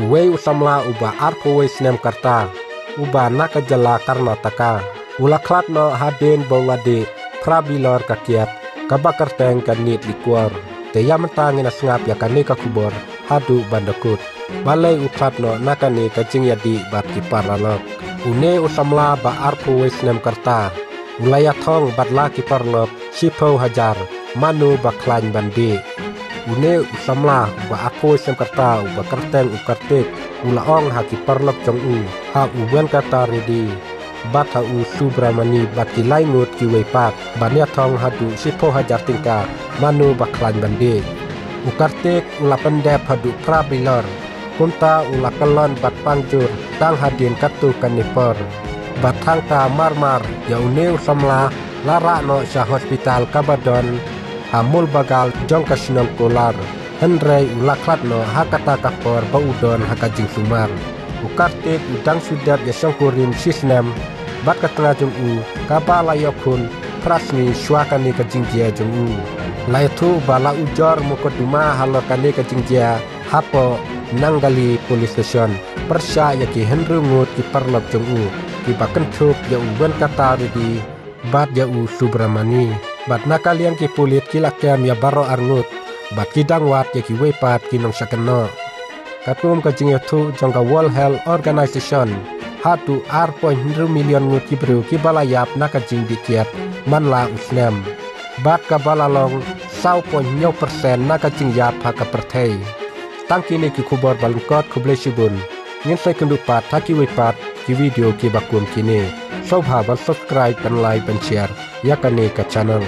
Kiwei usamla uba arpowei snem karta uba nakajala Karnataka ulaklat no haden bongade prabilor kakiat kabakarteng kanit likuar te yamatangin asngap yakane kakubor hadu bandakut balai uklat no nakane kacing yadi bat kiparalok une usamla ba arpowei snem karta ulaya thong batla kiparlok Shipau Hajar manu baklain bandi une usamla ba apoi sem karta ba karteng ukartek ulaong haki parlok jong u ha uben kata redi bat ha u Subramani baki laingut kiwei pat bania thong hadu Shipau Hajar tingka manu baklain bandi ukartek ula pendep hadu prabilor kunta ula kelon bat pangjur tang hadin katu kanipor bat thangta marmar ya une usamla lara no sya hospital Kabadon amul bagal jong kasinam kolar henrei ulaklat no hakata kapor baudon hakajing sumar ukartik udang sudat ya sangkurin sisnem bat katengah jong u kabala yokun prasmi syuakani kajing jia jong u laitu bala ujor mukoduma halokani kajing jia hapo nanggali police station persya yaki henrungut ki parlok jong u ki bakentuk ya uben kata di bat ya u Subramani bat nakalian ki pulit kilakem ya baro arngut bat kidang wat ya ki wepat kinong sakeno katum kajing yatu jangka World Health Organization hatu R.2 million ngut ki bru ki balayap nakajing dikiat manla usnem bat kabalalong 0.9% nakajing yap haka pertei tangkini ki kubor balungkot kublesibun ngin sai kendupat taki wepat ki video ki bakum kini Sobha ban subscribe dan like dan share ya kane ka channel